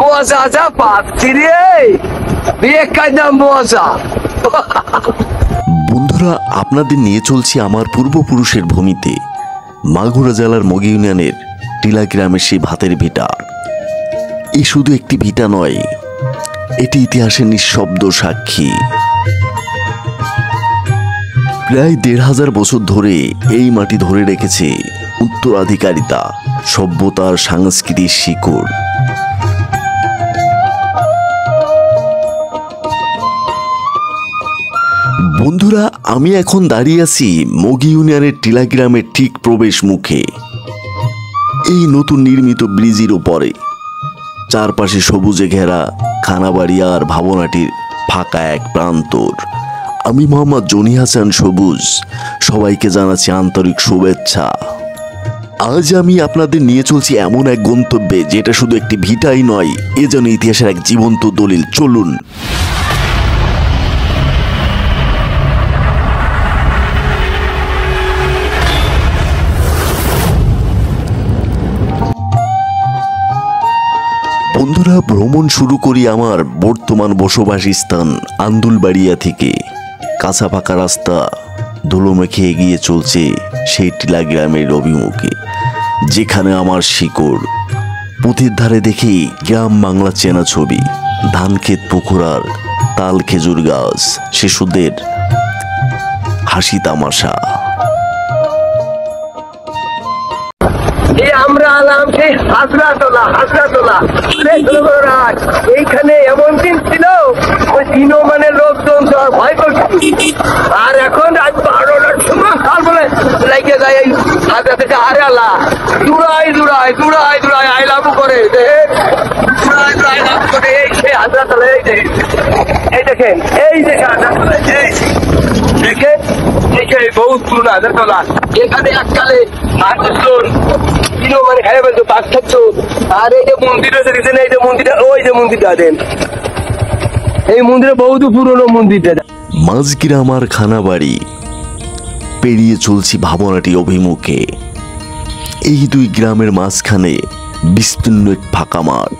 মজা যা পাচ্ছি রে, বিয়ে কাজা মজা। বন্ধুরা, আপনাদের নিয়ে চলছি আমার পূর্বপুরুষের ভূমিতে, মাগুরা জেলার মগ ইউনিয়নের টিলা গ্রামের সেই ভাতের ভিটা। এই শুধু একটি ভিটা নয়, এটি ইতিহাসের নিঃশব্দ সাক্ষী। প্রায় ১৫০০ বছর ধরে এই মাটি ধরে রেখেছে উত্তরাধিকারিতা, সভ্যতার সাংস্কৃতিক শিকড়। বন্ধুরা, আমি এখন দাঁড়িয়ে আছি মগ ইউনিয়নের টিলা গ্রামের ঠিক প্রবেশ মুখে, এই নতুন নির্মিত ব্রিজের উপরে। চারপাশে সবুজে ঘেরা খানাবাড়ি আর ভাবনাটির ফাঁকা এক প্রান্তর। আমি মোহাম্মদ জনি হাসান সবুজ, সবাইকে জানাচ্ছি আন্তরিক শুভেচ্ছা। আজ আমি আপনাদের নিয়ে চলছি এমন এক গন্তব্যে যেটা শুধু একটি ভিটাই নয়, এ যেন ইতিহাসের এক জীবন্ত দলিল। চলুন। বন্ধুরা, ভ্রমণ শুরু করি আমার বর্তমান বসবাসী স্থান আন্দুলবাড়িয়া থেকে। কাঁচা পাকা রাস্তা ধুলো মেখে এগিয়ে চলছে সেই টিলা গ্রামের অভিমুখে, যেখানে আমার শিকড়। পথের ধারে দেখি গ্রাম বাংলা চেনা ছবি, ধান ক্ষেত, পুকুর আর তাল খেজুর গাছ, শিশুদের হাসি তামাশা। আমরা আলাম সেই হাজরাতলা। এইখানে এমন দিন ছিল ওই দিনমানের লোকজন তো আর ভয় করছিল, আর এখন রাত ১২টার সময় বলে লাইকে যায় এই হাজরা থেকে আরে আল্লাহ দূরাই আইলামু করে এই সেই হাজরাতলা। এই দেখেন হাজরাতলা, দেখে বহুত পুরনো হাজরাতলা। এখানে এককালে মানুষজন মানে খাই বলতো, বাঘ থাকতো। আর এই যে মন্দিরটা দেখেছেন, এই যে মন্দিরটা, ওই যে মন্দিরটা দেন, এই মন্দিরে বহুত পুরনো মন্দিরটা। মাঝগ্রাম আর খানাবাড়ি পেরিয়ে চলছি ভাবনাটি অভিমুখে। এই দুই গ্রামের মাঝখানে বিস্তীর্ণ এক ফাঁকা মাঠ,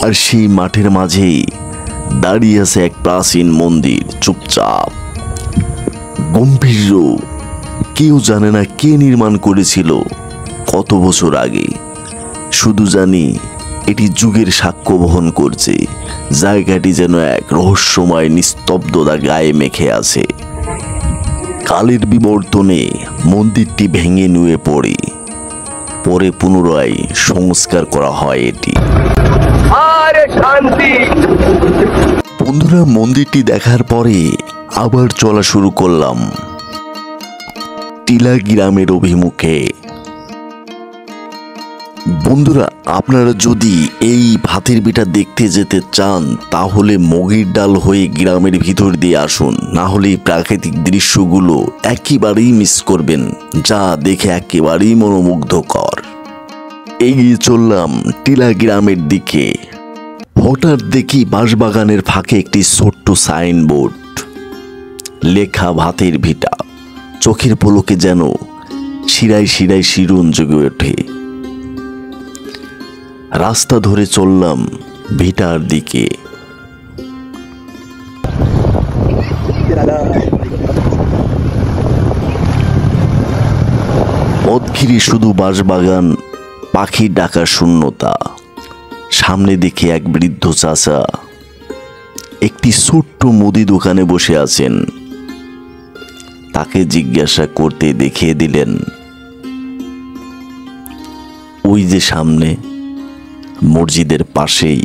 আর সেই মাঠের মাঝেই দাঁড়িয়ে আছে এক প্রাচীন মন্দির, চুপচাপ, গম্ভীর। কেউ জানে না কে নির্মাণ করেছিল, কত বছর আগে। শুধু জানি এটি যুগের সাক্ষ্য বহন করছে। জায়গাটি যেন এক রহস্যময় নিস্তব্ধতা গায়ে মেখে আছে। কালের বিবর্তনে মন্দিরটি ভেঙে নুয়ে পড়ে, পরে পুনরায় সংস্কার করা হয় এটি। বন্ধুরা, মন্দিরটি দেখার পরে আবার চলা শুরু করলাম টিলা গ্রামের অভিমুখে। বন্ধুরা, আপনারা যদি এই ভাতের ভিটা দেখতে যেতে চান তাহলে মগের ডাল হয়ে গ্রামের ভিতর দিয়ে আসুন, না হলে প্রাকৃতিক দৃশ্যগুলো একেবারেই মিস করবেন, যা দেখে একেবারেই মনোমুগ্ধকর। এগিয়ে চললাম টিলা গ্রামের দিকে। হঠাৎ দেখি বাঁশবাগানের ফাঁকে একটি ছোট্ট সাইনবোর্ড, লেখা ভাতের ভিটা। চোখের পলকে যেন শিরায় শিরায় শিরুন জেগে ওঠে। রাস্তা ধরে চললাম ভিটার দিকে। পথ ঘিরে শুধু বাঁশবাগান, পাখির ডাকা শূন্যতা। সামনে দেখে এক বৃদ্ধ চাচা একটি ছোট্ট মুদি দোকানে বসে আছেন। তাকে জিজ্ঞাসা করতে দেখিয়ে দিলেন ওই যে সামনে মসজিদের পাশেই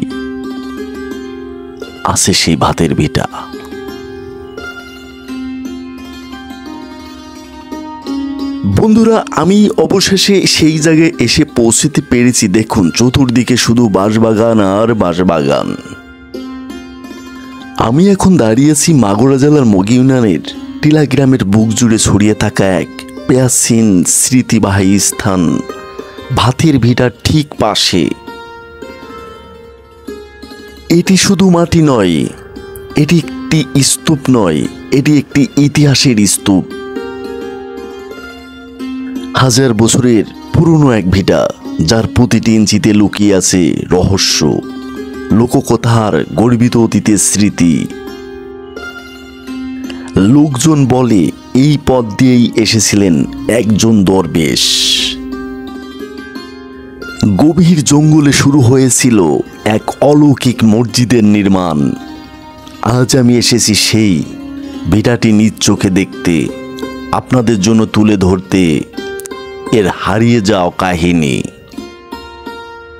আছে সেই ভাতের ভিটা। বন্ধুরা, আমি অবশেষে সেই জায়গায় এসে পৌঁছতে পেরেছি। দেখুন, চতুর্দিকে শুধু বাঁশবাগান আর বাঁশবাগান। আমি এখন দাঁড়িয়ে আছি মাগুরা জেলার মগ ইউনিয়নের টিলা গ্রামের বুক জুড়ে ছড়িয়ে থাকা এক প্রাচীন স্মৃতিবাহী স্থান, ভাতের ভিটার ঠিক পাশে। এটি শুধু মাটি নয়, এটি একটি স্তূপ নয়, এটি একটি ইতিহাসের স্তূপ। হাজার বছরের পুরনো এক ভিটা, যার প্রতিটি ইঞ্চিতে লুকিয়ে আছে রহস্য, লোককথার গর্বিত অতীতের স্মৃতি। লোকজন বলে এই পথ দিয়েই এসেছিলেন একজন দরবেশ। গভীর জঙ্গলে শুরু হয়েছিল এক অলৌকিক মসজিদের নির্মাণ। আজ আমি এসেছি সেই ভিটাটি নিজ চোখে দেখতে, আপনাদের জন্য তুলে ধরতে এর হারিয়ে যাওয়া কাহিনী।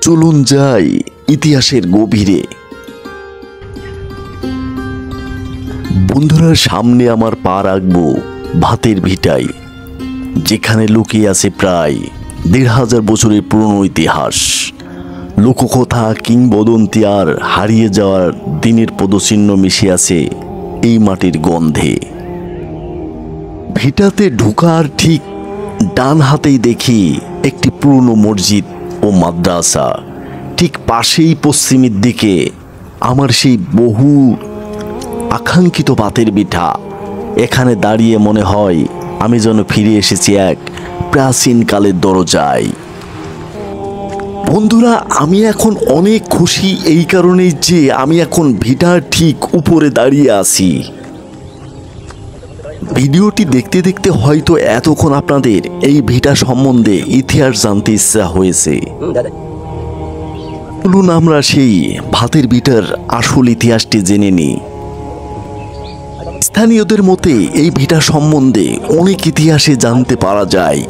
চলুন যাই ইতিহাসের গভীরে। বন্ধুরা, সামনে আমার পা রাখবো ভাতের ভিটায়, যেখানে লুকিয়ে আছে প্রায় ১৫০০ বছরের পুরনো ইতিহাস, লোককথা, কিংবদন্তি আর হারিয়ে যাওয়ার দিনের পদচিহ্ন মিশে আছে এই মাটির গন্ধে। ভিটাতে ঢোকার ঠিক ডান হাতেই দেখি একটি পুরনো মসজিদ ও মাদ্রাসা। ঠিক পাশেই পশ্চিমের দিকে আমার সেই বহু আকাঙ্ক্ষিত ভাতের ভিটা। এখানে দাঁড়িয়ে মনে হয় আমি যেন ফিরে এসেছি এক প্রাচীন কালের দরজায়। বন্ধুরা, আমি এখন অনেক খুশি এই কারণেই যে আমি এখন ভিটার ঠিক উপরে দাঁড়িয়ে আছি। ভিডিওটি দেখতে দেখতে হয়তো এতক্ষণ আপনাদের এই ভিটা সম্বন্ধে ইতিহাস জানতে ইচ্ছা হয়েছে। চলুন আমরা সেই ভাতের ভিটার আসল ইতিহাসটি জেনে নিই। স্থানীয়দের মতে এই ভিটা সম্বন্ধে অনেক ইতিহাসে জানতে পারা যায়।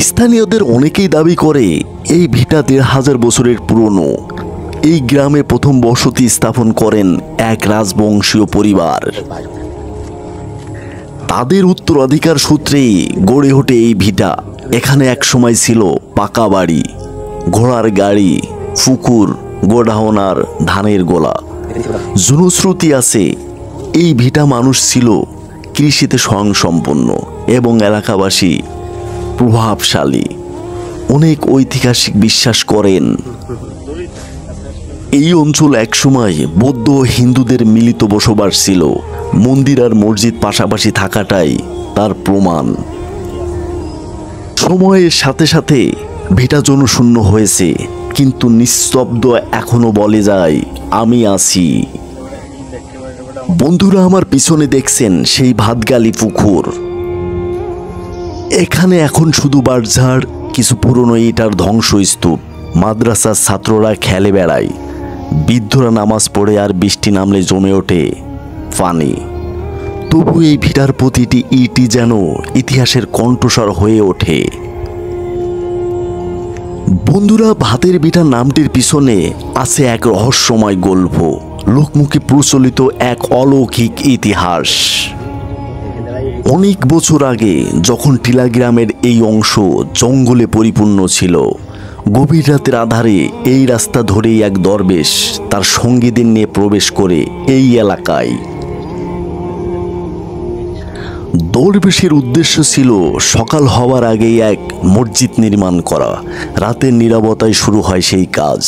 স্থানীয়দের অনেকেই দাবি করে এই ভিটা ১৫০০ বছরের পুরনো। এই গ্রামে প্রথম বসতি স্থাপন করেন এক রাজবংশীয় পরিবার। তাদের উত্তরাধিকার সূত্রেই গড়ে ওঠে এই ভিটা। এখানে এক সময় ছিল পাকা বাড়ি, ঘোড়ার গাড়ি, পুকুর, গোডাউন আর ধানের গোলা। জনশ্রুতি আছে এই ভিটা মানুষ ছিল কৃষিতে স্বয়ংসম্পন্ন এবং এলাকাবাসী প্রভাবশালী। অনেক ঐতিহাসিক বিশ্বাস করেন এই অঞ্চল একসময় বৌদ্ধ ও হিন্দুদের মিলিত বসবাস ছিল। মন্দির আর মসজিদ পাশাপাশি থাকাটাই তার প্রমাণ। সময়ের সাথে সাথে ভিটা জনশূন্য হয়েছে, কিন্তু নিস্তব্ধ এখনো বলে যায় আমি আছি। বন্ধুরা, আমার পিছনে দেখছেন সেই ভাতগালি পুকুর। এখানে এখন শুধু বাঁশঝাড়, কিছু পুরনো ইটার ধ্বংসস্তূপ। মাদ্রাসার ছাত্ররা খেলে বেড়ায়, বৃদ্ধরা নামাজ পড়ে, আর বৃষ্টি নামলে জমে ওঠে পানি। তবু এই ভিটার প্রতিটি ইটই যেন ইতিহাসের কণ্ঠস্বর হয়ে ওঠে। বন্ধুরা, ভাতের ভিটা নামটির পিছনে আছে এক রহস্যময় গল্প, লোকমুখে প্রচলিত এক অলৌকিক ইতিহাস। অনেক বছর আগে যখন টিলা গ্রামের এই অংশ জঙ্গলে পরিপূর্ণ ছিল, গভীর রাতের আধারে এই রাস্তা ধরেই এক দরবেশ তার সঙ্গীদের নিয়ে প্রবেশ করে এই এলাকায়। দরবেশের উদ্দেশ্য ছিল সকাল হওয়ার আগেই এক মসজিদ নির্মাণ করা। রাতের নীরবতায় শুরু হয় সেই কাজ।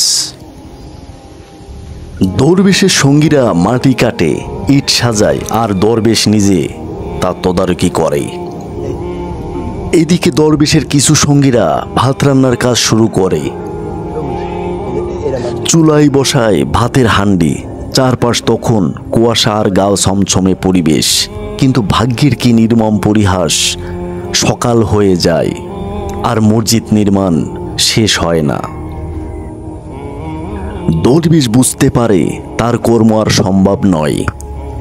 দরবেশের সঙ্গীরা মাটি কাটে, ইট সাজায়, আর দরবেশ নিজে তা তদারকি করে। এদিকে দরবেশের কিছু সঙ্গীরা ভাত রান্নার কাজ শুরু করে। চুলায় বসায় ভাতের হান্ডি। চারপাশ তখন কুয়াশা আর গাও ছমছমে পরিবেশ। কিন্তু ভাগ্যের কি নির্মম পরিহাস, সকাল হয়ে যায় আর মসজিদ নির্মাণ শেষ হয় না। দরবেশ বুঝতে পারে তার কর্ম আর সম্ভব নয়।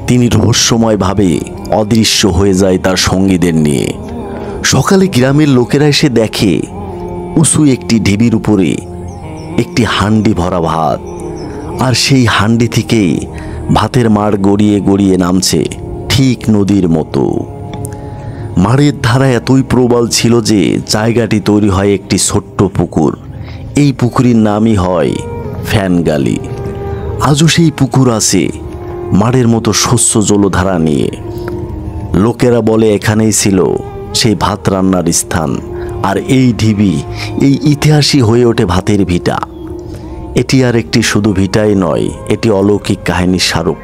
তিনি রহস্যময়ভাবে অদৃশ্য হয়ে যায় তার সঙ্গীদের নিয়ে। সকালে গ্রামের লোকেরা এসে দেখে উঁচু একটি ঢিবির উপরে একটি হান্ডি ভরা ভাত, আর সেই হান্ডি থেকেই ভাতের মাড় গড়িয়ে গড়িয়ে নামছে ঠিক নদীর মতো। মাড়ের ধারা এতই প্রবল ছিল যে জায়গাটি তৈরি হয় একটি ছোট্ট পুকুর। এই পুকুরের নামই হয় ফ্যানগালি। আজও সেই পুকুর আছে মাড়ের মতো স্বচ্ছ জলধারা নিয়ে। লোকেরা বলে এখানেই ছিল সেই ভাত রান্নার স্থান। আর এই ঢিবি, এই ইতিহাসই হয়ে ওঠে ভাতের ভিটা। এটি আর একটি শুধু ভিটাই নয়, এটি অলৌকিক কাহিনীর স্মারক।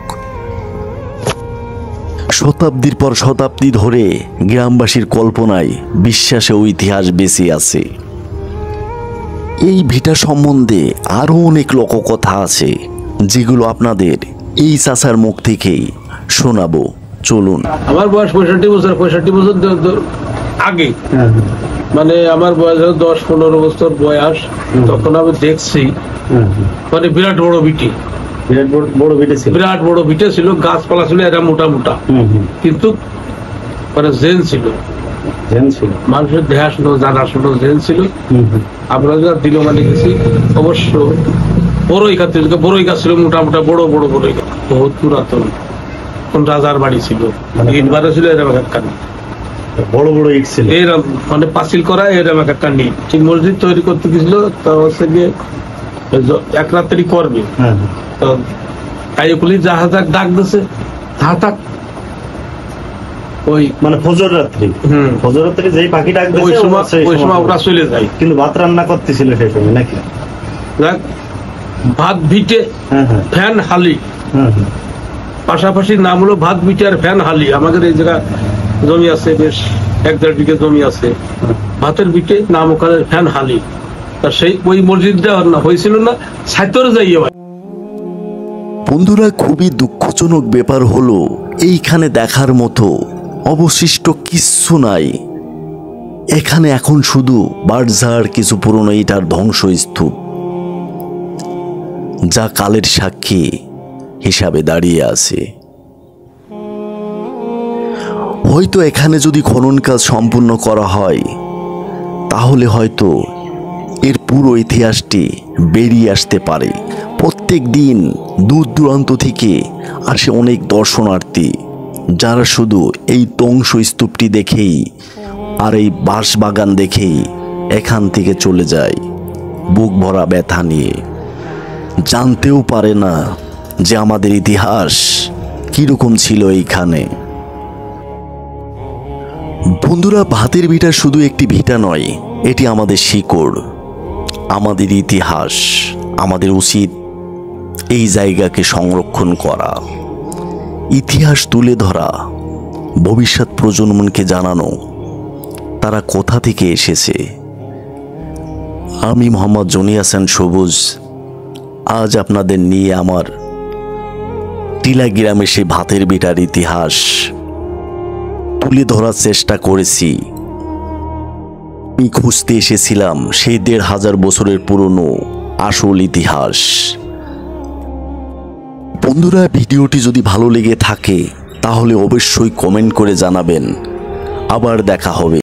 শতাব্দীর পর শতাব্দী ধরে গ্রামবাসীর কল্পনায় বিশ্বাসে ও ইতিহাস বেঁচে আছে। এই ভিটা সম্বন্ধে আরও অনেক লোককথা আছে, যেগুলো আপনাদের এই চাচার মুখ থেকেই শোনাবো। চলুন। আমার বয়স 65 বছর আগে, মানে আমার বয়স 10-15 বছর বয়স, তখন আমি দেখছি মানে বিরাট বড় ভিটে, বিরাট বড় ভিটে ছিল, গাছপালা ছিল এরা মোটা মোটা, কিন্তু মানে জেন ছিল, মানুষের দেখাশুনো জানাশুনো জেন ছিল। আমরা যা দিল মানে গেছি, অবশ্য বড়ই গাছ ছিল, মোটা মোটা বড় বড় বড়ই গাছ, বহুত পুরাতন, কোন রাজার বাড়ি ছিল, ইট বাড়ি ছিল এরকম একটা বড় বড় ইট ছিল, এরকম মানে পাঁচিল করা এরকম একটা নিট। ঠিক মসজিদ তৈরি করতে গেছিল, তা হচ্ছে গিয়ে এক রাত্রি করবে, তো কাইকুলি জাহাজ ডাক দিছে, থাক ওই মানে ফজর রাত্রি যেই পাখি ডাক দিছে ওই সময় ওরা চলে যায়, কিন্তু ভাত রান্না করতেছিল সেই সময় নাকি? দেখ, ভাত ভিটে ফ্যান হালি, পাশাপাশি নাম হলো ভাত ভিটে আর ফ্যান হালি। আমাদের এই জায়গা জমি আছে, বেশ 1-1.5 বিঘে জমি আছে, ভাতের ভিটে নাম ওখানে ফ্যান হালি। তা সেই ওই মসজিদটা হয়েছিল না ছাইতরে যাইয়ে। বন্ধুরা, খুবই দুঃখজনক ব্যাপার হলো এইখানে দেখার মতো অবশিষ্ট কিচ্ছু নাই। এখানে এখন শুধু বাড়ঝাড় কিছু পুরনো ইটার ধ্বংসস্তূপ, যা কালের সাক্ষী হিসাবে দাঁড়িয়ে আছে। হয়তো এখানে যদি খনন কাজ সম্পূর্ণ করা হয়, তাহলে হয়তো এর পুরো ইতিহাসটি বেরিয়ে আসতে পারে। প্রত্যেক দিন দূর দূরান্ত থেকে আসে অনেক দর্শনার্থী, যারা শুধু এই ধ্বংসস্তূপটি দেখেই আর এই বাঁশবাগান দেখেই এখান থেকে চলে যায় বুক ভরা ব্যথা নিয়ে। জানতেও পারে না যে আমাদের ইতিহাস কিরকম ছিল এইখানে। বন্ধুরা, ভাতের ভিটা শুধু একটি ভিটা নয়, এটি আমাদের শিকড়, আমাদের ইতিহাস। আমাদের উচিত এই জায়গাকে সংরক্ষণ করা, ইতিহাস তুলে ধরা, ভবিষ্যৎ প্রজন্মকে জানানো তারা কোথা থেকে এসেছে। আমি মোহাম্মদ জনি হাসান সবুজ আজ আপনাদের নিয়ে আমার টিলা গ্রামে সেই ভাতের ভিটার ইতিহাস তুলে ধরার চেষ্টা করেছি। আমি খুঁজতে এসেছিলাম সেই 1500 বছরের পুরনো আসল ইতিহাস। বন্ধুরা, ভিডিওটি যদি ভালো লেগে থাকে তাহলে অবশ্যই কমেন্ট করে জানাবেন। আবার দেখা হবে।